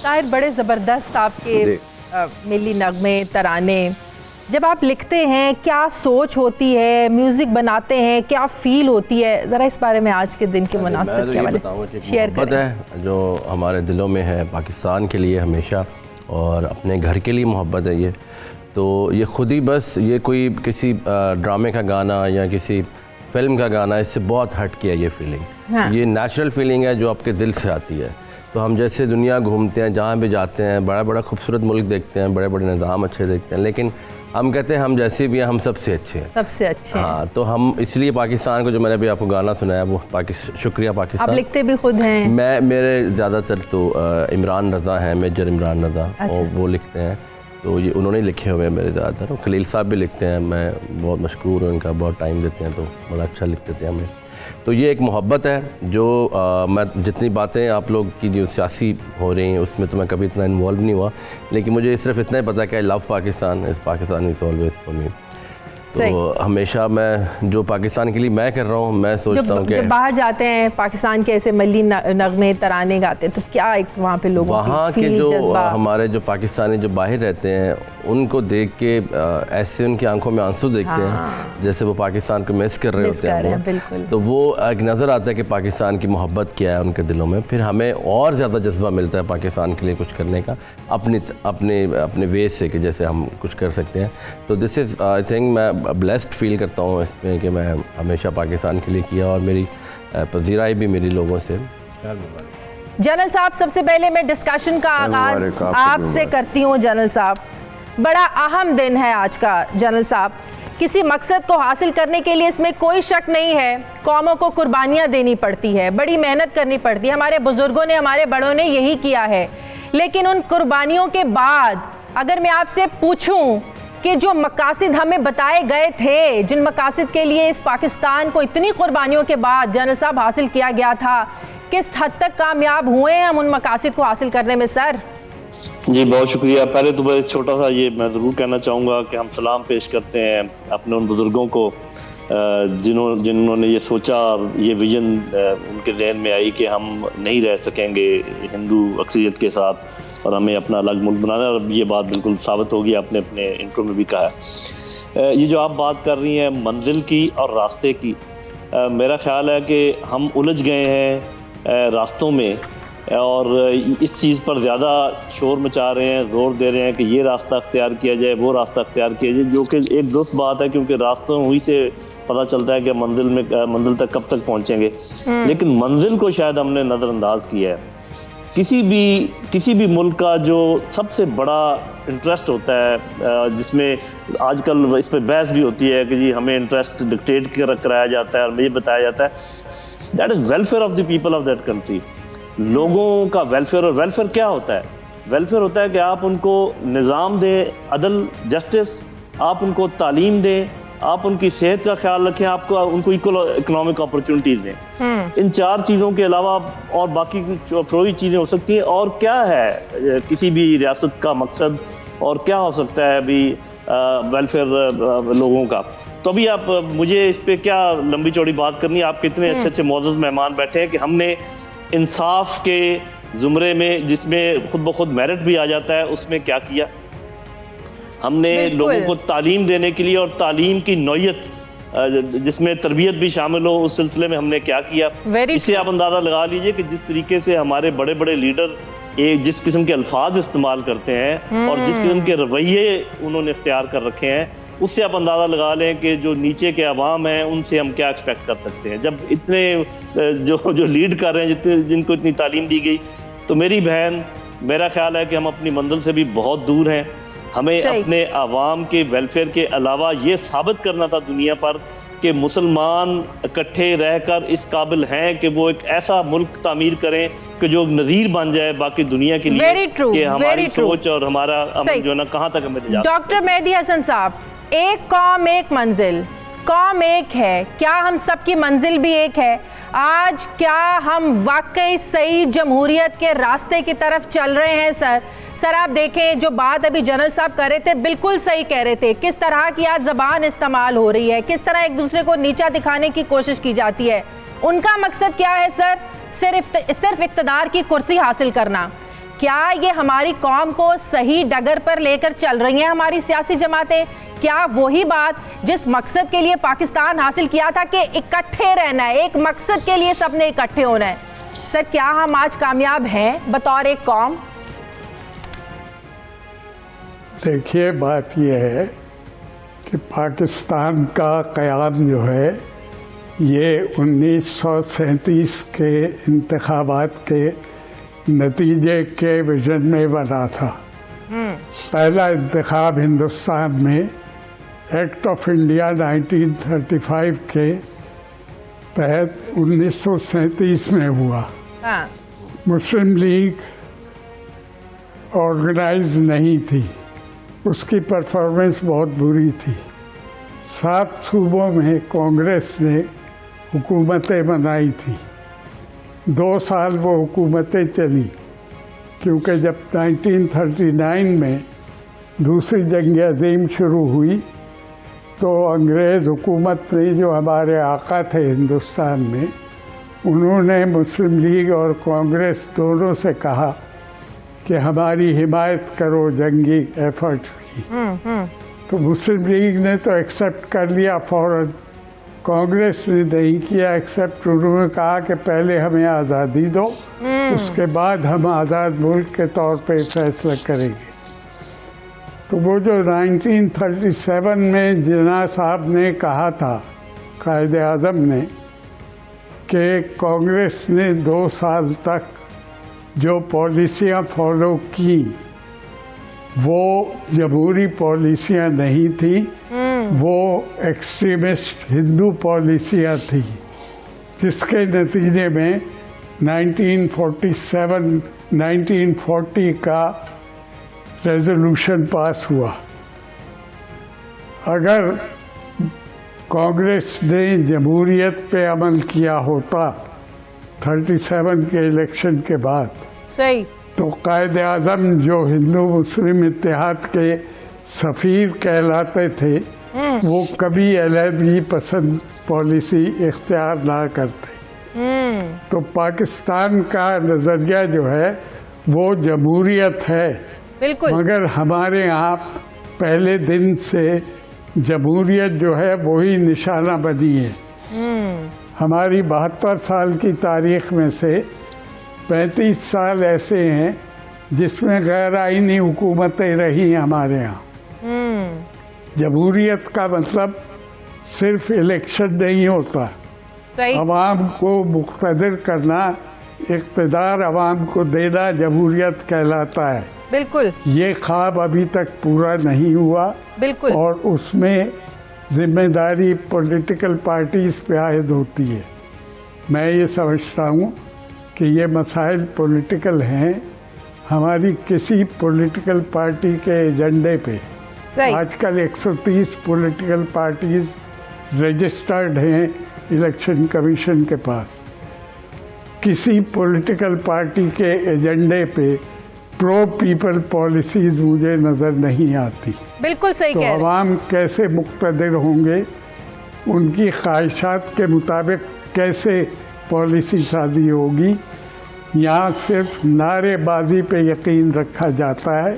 ताहिर, बड़े ज़बरदस्त आपके मिली नगमे तराने, जब आप लिखते हैं क्या सोच होती है, म्यूज़िक बनाते हैं क्या फ़ील होती है, ज़रा इस बारे में आज के दिन के मुनासिबत के हवाले से शेयर करें। है जो हमारे दिलों में है पाकिस्तान के लिए हमेशा, और अपने घर के लिए मोहब्बत है ये। तो ये ख़ुद ही बस ये कोई किसी ड्रामे का गाना या किसी फिल्म का गाना, इससे बहुत हट के है ये फीलिंग। हाँ। ये नेचुरल फीलिंग है जो आपके दिल से आती है। तो हम जैसे दुनिया घूमते हैं, जहाँ भी जाते हैं, बड़ा बड़ा खूबसूरत मुल्क देखते हैं, बड़े बड़े निज़ाम अच्छे देखते हैं, लेकिन हम कहते हैं हम जैसे भी हैं हम सबसे अच्छे हैं, सबसे अच्छे। हाँ, तो हम इसलिए पाकिस्तान को, जो मैंने अभी आपको गाना सुनाया वो शुक्रिया पाकिस्तान। आप लिखते भी खुद हैं? मेरे ज़्यादातर तो इमरान रज़ा हैं, मेजर इमरान रज़ा। अच्छा। और वो लिखते हैं, तो ये उन्होंने लिखे हुए हैं मेरे ज़्यादातर। खलील साहब भी लिखते हैं, मैं बहुत मशकूर हूँ, उनका बहुत टाइम देते हैं, तो बड़ा अच्छा लिख देते हैं हमें। तो ये एक मोहब्बत है जो मैं जितनी बातें आप लोग की जो सियासी हो रही हैं उसमें तो मैं कभी इतना इन्वॉल्व नहीं हुआ, लेकिन मुझे सिर्फ इतना ही पता है कि I love Pakistan, Pakistan is always for me. तो हमेशा मैं जो पाकिस्तान के लिए मैं कर रहा हूँ, मैं सोचता हूँ कि जब बाहर जाते हैं पाकिस्तान के ऐसे मल्ली नगमे तराने गाते हैं, तो क्या एक वहाँ पे लोगों वहाँ के जो हमारे जो पाकिस्तानी जो बाहर रहते हैं उनको देख के ऐसे उनकी आंखों में आंसू देखते हैं जैसे वो पाकिस्तान को मिस कर रहे होते हैं। तो वो एक नज़र आता है कि पाकिस्तान की मोहब्बत क्या है उनके दिलों में। फिर हमें और ज़्यादा जज्बा मिलता है पाकिस्तान के लिए कुछ करने का, अपने वे से, कि जैसे हम कुछ कर सकते हैं। तो दिस इज़ आई थिंक मैं ब्लेस्ड फील करता हूँ इसमें कि मैं हमेशा पाकिस्तान के लिए किया, और मेरी पजीराई भी मेरी लोगों से। जनरल साहब, सबसे पहले मैं डिस्कशन का आगाज़ आपसे करती हूँ। जनरल साहब, बड़ा अहम दिन है आज का। जनरल साहब, किसी मकसद को हासिल करने के लिए इसमें कोई शक नहीं है कौमों को कुर्बानियाँ देनी पड़ती है, बड़ी मेहनत करनी पड़ती है। हमारे बुज़ुर्गों ने, हमारे बड़ों ने यही किया है। लेकिन उन कुर्बानियों के बाद अगर मैं आपसे पूछूं कि जो मकासद हमें बताए गए थे, जिन मकासद के लिए इस पाकिस्तान को इतनी कुर्बानियों के बाद जनरल साहब हासिल किया गया था, किस हद तक कामयाब हुए हैं हम उन मकासद को हासिल करने में? सर जी, बहुत शुक्रिया। पहले तो मैं छोटा सा ये मैं ज़रूर कहना चाहूँगा कि हम सलाम पेश करते हैं अपने उन बुज़ुर्गों को जिन्होंने ये सोचा, ये विजन उनके जहन में आई कि हम नहीं रह सकेंगे हिंदू अक्सरियत के साथ और हमें अपना अलग मुल्क बनाना है। और ये बात बिल्कुल साबित होगी, आपने अपने इंट्रो में भी कहा है। ये जो आप बात कर रही हैं मंजिल की और रास्ते की, मेरा ख्याल है कि हम उलझ गए हैं रास्तों में, और इस चीज़ पर ज़्यादा शोर मचा रहे हैं, जोर दे रहे हैं कि ये रास्ता अख्तियार किया जाए, वो रास्ता अख्तियार किया जाए, जो कि एक दुरुस्त बात है, क्योंकि रास्तों हुई से पता चलता है कि मंजिल तक कब तक पहुँचेंगे। लेकिन मंजिल को शायद हमने नज़रअंदाज किया है। किसी भी मुल्क का जो सबसे बड़ा इंटरेस्ट होता है, जिसमें आजकल इस पर बहस भी होती है कि जी हमें इंटरेस्ट डिक्टेट कराया जाता है और मुझे बताया जाता है, that is welfare of the people of that country. लोगों का वेलफेयर। और वेलफेयर क्या होता है? वेलफेयर होता है कि आप उनको निज़ाम दें, अदल, जस्टिस, आप उनको तालीम दें, आप उनकी सेहत का ख्याल रखें, आपको उनको इक्वल इकोनॉमिक अपॉर्चुनिटीज दें। इन चार चीज़ों के अलावा और बाकी अफरोई चीज़ें हो सकती हैं। और क्या है किसी भी रियासत का मकसद, और क्या हो सकता है अभी वेलफेयर लोगों का? तो अभी आप मुझे इस पर क्या लंबी चौड़ी बात करनी है। आप कितने अच्छे अच्छे मौजूद मेहमान बैठे हैं कि हमने इंसाफ के जुमरे में, जिसमें खुद ब खुद मेरिट भी आ जाता है, उसमें क्या किया हमने लोगों को तालीम देने के लिए, और तालीम की नौयत जिसमें तरबियत भी शामिल हो, उस सिलसिले में हमने क्या किया। इससे आप अंदाज़ा लगा लीजिए कि जिस तरीके से हमारे बड़े बड़े लीडर जिस किस्म के अल्फाज इस्तेमाल करते हैं और जिस किस्म के रवैये उन्होंने इख्तियार कर रखे हैं, उससे आप अंदाज़ा लगा लें कि जो नीचे के अवाम हैं उनसे हम क्या एक्सपेक्ट कर सकते हैं जब इतने जो लीड कर रहे हैं, जिनको इतनी तालीम दी गई। तो मेरी बहन, मेरा ख्याल है कि हम अपनी मंजिल से भी बहुत दूर हैं। हमें अपने अवाम के वेलफेयर के अलावा ये साबित करना था दुनिया पर कि मुसलमान इकट्ठे रहकर इस काबिल हैं कि वो एक ऐसा मुल्क तामीर करें कि जो नज़ीर बन जाए बाकी दुनिया के लिए, कि हमारी सोच और हमारा अमल जो है ना कहाँ तक हमें ले जाता है। डॉक्टर मेहदी हसन साहब, एक कौम एक मंजिल, कौम एक है, क्या हम सबकी मंजिल भी एक है? आज क्या हम वाकई सही जमहूरियत के रास्ते की तरफ चल रहे हैं? सर आप देखें, जो बात अभी जनरल साहब कर रहे थे बिल्कुल सही कह रहे थे। किस तरह की आज ज़बान इस्तेमाल हो रही है, किस तरह एक दूसरे को नीचा दिखाने की कोशिश की जाती है। उनका मकसद क्या है सर? सिर्फ इक़्तिदार की कुर्सी हासिल करना। क्या ये हमारी कौम को सही डगर पर लेकर चल रही हैं हमारी सियासी जमातें? क्या वही बात जिस मकसद के लिए पाकिस्तान हासिल किया था कि इकट्ठे रहना है, एक मकसद के लिए सबने इकट्ठे होना है, सर क्या हम आज कामयाब हैं बतौर एक कौम? देखिए, बात यह है कि पाकिस्तान का क़याम जो है ये 1937 के इंतखाबात के नतीजे के विजन में बना था। पहला इंतखाब हिंदुस्तान में एक्ट ऑफ इंडिया 1935 के तहत 1937 में हुआ। हाँ। मुस्लिम लीग ऑर्गेनाइज नहीं थी, उसकी परफॉर्मेंस बहुत बुरी थी। 7 सूबों में कांग्रेस ने हुकूमतें बनाई थी। 2 साल वो हुकूमतें चली, क्योंकि जब 1939 में दूसरी जंग अज़ीम शुरू हुई तो अंग्रेज़ हुकूमत ने, जो हमारे आका थे हिंदुस्तान में, उन्होंने मुस्लिम लीग और कांग्रेस दोनों से कहा कि हमारी हिमायत करो जंगी एफर्ट्स की। तो मुस्लिम लीग ने तो एक्सेप्ट कर लिया फ़ौरन, कांग्रेस ने नहीं किया एक्सेप्ट। उन्होंने कहा कि पहले हमें आज़ादी दो, उसके बाद हम आज़ाद मुल्क के तौर पे फैसला करेंगे। तो वो जो 1937 में जिन्ना साहब ने कहा था, कायद आज़म ने, कि कांग्रेस ने 2 साल तक जो पॉलिसियाँ फॉलो की वो जमहूरी पॉलिसियाँ नहीं थी, वो एक्सट्रीमिस्ट हिंदू पॉलिसियाँ थी, जिसके नतीजे में 1940 का रेजोल्यूशन पास हुआ। अगर कांग्रेस ने जमहूरियत पे अमल किया होता 37 के इलेक्शन के बाद, सही, तो कायद आज़म जो हिंदू मुस्लिम इत्तेहाद के सफ़ीर कहलाते थे, वो कभी अलहदगी पसंद पॉलिसी इख्तियार ना करते। तो पाकिस्तान का नज़रिया जो है वो जमहूरियत है, बिल्कुल, मगर हमारे यहाँ पहले दिन से जमहूरियत जो है वही निशाना बनी है। हमारी 72 साल की तारीख में से 35 साल ऐसे हैं जिसमें गैर आईनी हुकूमतें रही हमारे यहाँ। जमहूरियत का मतलब सिर्फ इलेक्शन नहीं होता, अवाम को मुक़्तदिर करना, इक़्तिदार अवाम को देना जमहूरियत कहलाता है। बिल्कुल, ये ख्वाब अभी तक पूरा नहीं हुआ। बिल्कुल, और उसमें जिम्मेदारी पॉलिटिकल पार्टीज़ पे आयद होती है। मैं ये समझता हूँ कि ये मसाइल पॉलिटिकल हैं। हमारी किसी पॉलिटिकल पार्टी के एजेंडे पे आजकल 130 पॉलिटिकल पार्टीज़ रजिस्टर्ड हैं इलेक्शन कमीशन के पास। किसी पॉलिटिकल पार्टी के एजेंडे पे प्रो पीपल पॉलिसीज़ मुझे नज़र नहीं आती। बिल्कुल सही कह रहे हैं। तो अवाम कैसे मुक़्तदिर होंगे, उनकी ख्वाहिशात के मुताबिक कैसे पॉलिसी साजी होगी, यहाँ सिर्फ नारेबाजी पे यकीन रखा जाता है।